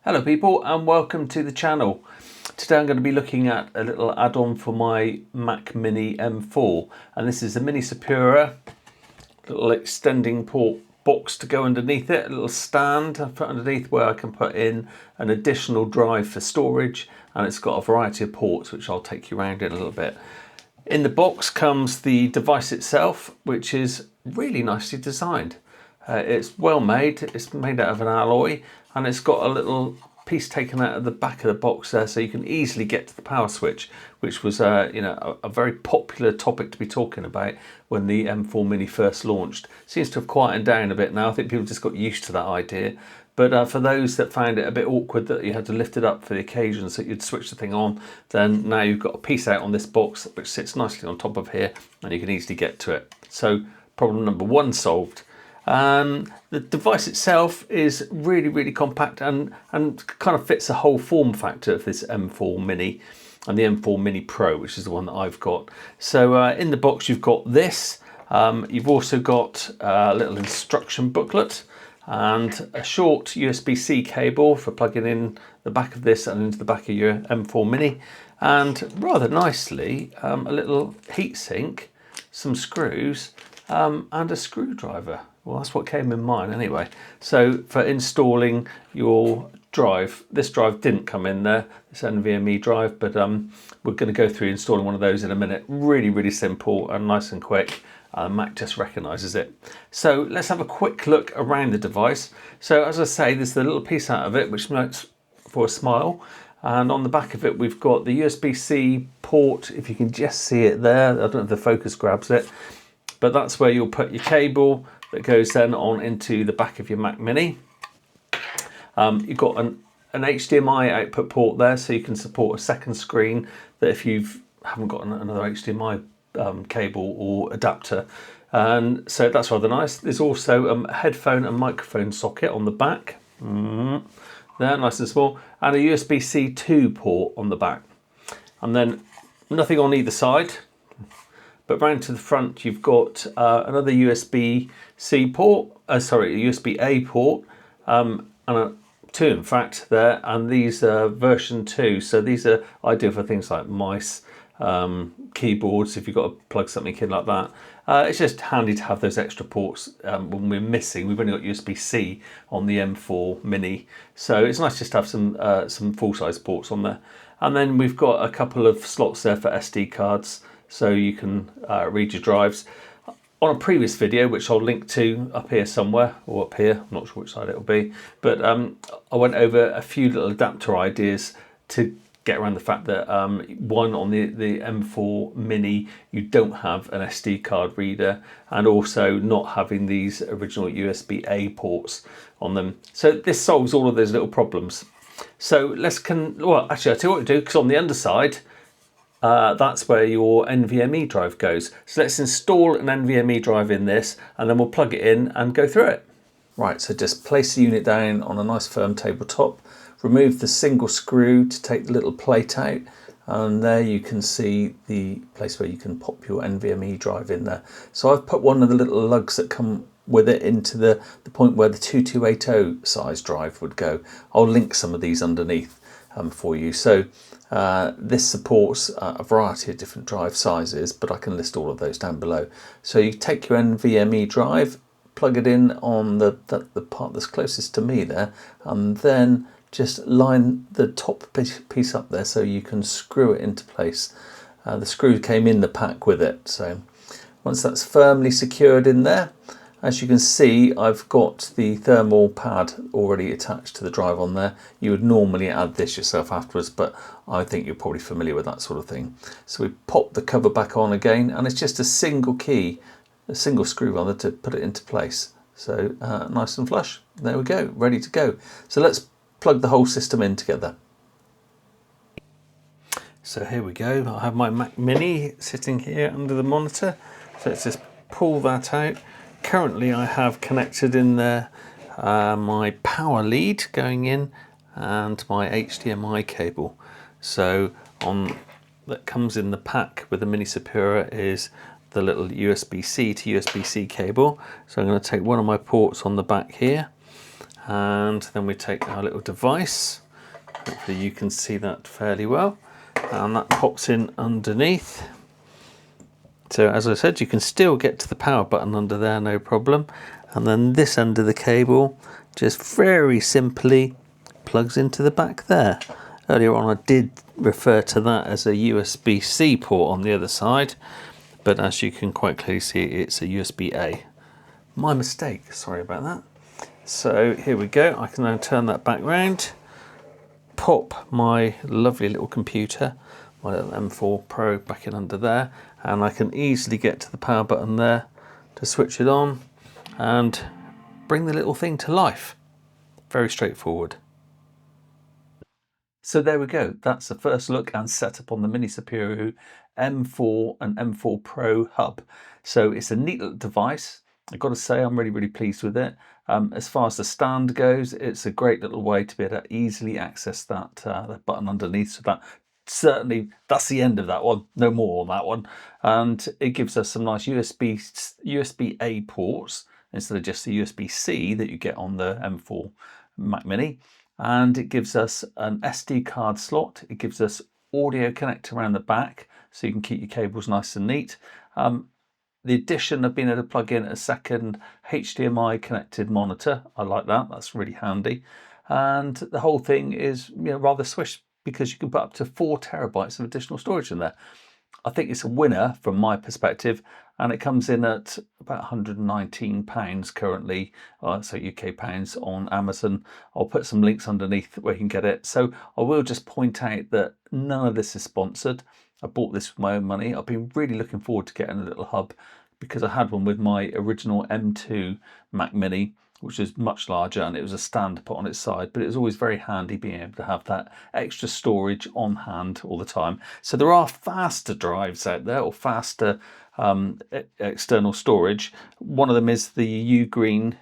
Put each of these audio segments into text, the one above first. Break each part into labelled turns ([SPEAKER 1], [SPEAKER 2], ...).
[SPEAKER 1] Hello people and welcome to the channel. Today I'm going to be looking at a little add-on for my Mac Mini M4, and this is a Minisopuru little extending port box to go underneath it, a little stand I've put underneath where I can put in an additional drive for storage, and it's got a variety of ports which I'll take you around in a little bit. In the box comes the device itself, which is really nicely designed. It's well made, it's made out of an alloy, and it's got a little piece taken out of the back of the box there so you can easily get to the power switch, which was a very popular topic to be talking about when the M4 Mini first launched. Seems to have quietened down a bit now. I think people just got used to that idea. But for those that found it a bit awkward that you had to lift it up for the occasions that you'd switch the thing on, then now you've got a piece out on this box which sits nicely on top of here and you can easily get to it. So problem number one solved. The device itself is really compact and kind of fits the whole form factor of this M4 Mini and the M4 Mini Pro, which is the one that I've got. So in the box you've got this, you've also got a little instruction booklet and a short USB-C cable for plugging in the back of this and into the back of your M4 Mini, and rather nicely a little heatsink, some screws and a screwdriver. Well, that's what came in mine anyway. So for installing your drive, this drive didn't come in there, this NVMe drive, but we're going to go through installing one of those in a minute. Really simple and nice and quick. Mac just recognises it. So let's have a quick look around the device. So as I say, there's the little piece out of it which makes for a smile, and on the back of it we've got the USB-C port, if you can just see it there. I don't know if the focus grabs it, but that's where you'll put your cable that goes then on into the back of your Mac Mini. You've got an HDMI output port there, so you can support a second screen that if you haven't got another HDMI cable or adapter, and so that's rather nice. There's also a headphone and microphone socket on the back, there, nice and small, and a USB-C 2 port on the back, and then nothing on either side. But round to the front, you've got another USB-C port, a USB-A port, and two in fact there, and these are version 2. So these are ideal for things like mice, keyboards, if you've got to plug something in like that. It's just handy to have those extra ports when we're missing. We've only got USB-C on the M4 Mini, so it's nice just to have some full-size ports on there. And then we've got a couple of slots there for SD cards, so you can read your drives. On a previous video, which I'll link to up here somewhere, or up here, I'm not sure which side it'll be, but I went over a few little adapter ideas to get around the fact that one, on the M4 Mini, you don't have an SD card reader, and also not having these original USB-A ports on them. So this solves all of those little problems. So well, actually I'll tell you what to do, because on the underside, that's where your NVMe drive goes. So let's install an NVMe drive in this, and then we'll plug it in and go through it. Right, so just place the unit down on a nice firm tabletop, remove the single screw to take the little plate out, and there you can see the place where you can pop your NVMe drive in there. So I've put one of the little lugs that come with it into the point where the 2280 size drive would go. I'll link some of these underneath for you. So this supports a variety of different drive sizes, but I can list all of those down below. So you take your NVMe drive, plug it in on the part that's closest to me there, and then just line the top piece up there so you can screw it into place. The screw came in the pack with it, so once that's firmly secured in there, as you can see, I've got the thermal pad already attached to the drive on there. You would normally add this yourself afterwards, but I think you're probably familiar with that sort of thing. So we pop the cover back on again, and it's just a single screw rather, to put it into place. So nice and flush. There we go, ready to go. So let's plug the whole system in together. So here we go. I have my Mac Mini sitting here under the monitor. So let's just pull that out. Currently I have connected in there my power lead going in and my HDMI cable. So that comes in the pack with the Minisopuru is the little USB-C to USB-C cable. So I'm going to take one of my ports on the back here And then we take our little device. Hopefully you can see that fairly well. And that pops in underneath. So as I said, you can still get to the power button under there, no problem. And then this end of the cable just very simply plugs into the back there. Earlier on I did refer to that as a USB-C port on the other side, but as you can quite clearly see, it's a USB-A. My mistake, sorry about that. So here we go, I can now turn that back round, pop my lovely little computer, my little M4 Pro back in under there, and I can easily get to the power button there to switch it on and bring the little thing to life. Very straightforward. So there we go, that's the first look and setup on the Minisopuru M4 and M4 Pro hub. So it's a neat little device. I've got to say I'm really pleased with it. As far as the stand goes, it's a great little way to be able to easily access that, that button underneath. So that certainly, that's the end of that one, no more on that one. And it gives us some nice USB-A ports instead of just the USB-C that you get on the M4 Mac Mini. And it gives us an SD card slot. It gives us audio connector around the back, so you can keep your cables nice and neat. The addition of being able to plug in a second HDMI connected monitor, I like that, that's really handy. And the whole thing is, you know, rather swish because you can put up to 4 terabytes of additional storage in there. I think it's a winner from my perspective, and it comes in at about £119 currently, so UK pounds on Amazon. I'll put some links underneath where you can get it. So I will just point out that none of this is sponsored. I bought this with my own money. I've been really looking forward to getting a little hub because I had one with my original M2 Mac Mini, which is much larger, and it was a stand to put on its side, but it was always very handy being able to have that extra storage on hand all the time. So there are faster drives out there, or faster external storage. One of them is the Ugreen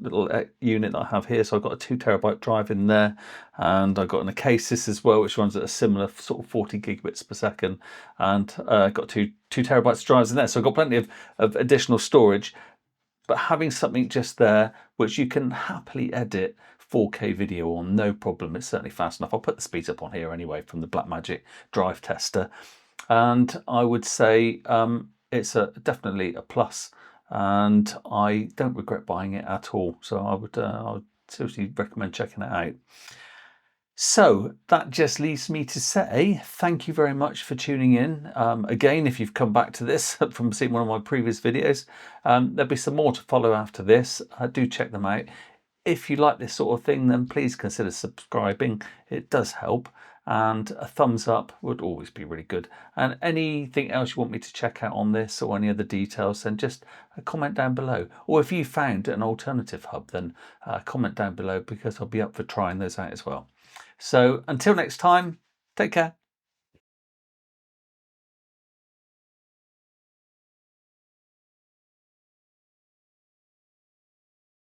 [SPEAKER 1] little unit that I have here. So I've got a 2 terabyte drive in there, and I've got an Acasis as well, which runs at a similar sort of 40 gigabits per second, and got two terabytes drives in there. So I've got plenty of additional storage. But having something just there which you can happily edit 4K video on, no problem. It's certainly fast enough. I'll put the speeds up on here anyway from the Blackmagic drive tester, and I would say it's definitely a plus, and I don't regret buying it at all. So I would seriously recommend checking it out. So that just leaves me to say thank you very much for tuning in. Again, if you've come back to this from seeing one of my previous videos, there'll be some more to follow after this. Do check them out. If you like this sort of thing, then please consider subscribing. It does help, and a thumbs up would always be really good. And anything else you want me to check out on this or any other details, then just comment down below. Or if you found an alternative hub, then comment down below, because I'll be up for trying those out as well. So until next time, take care.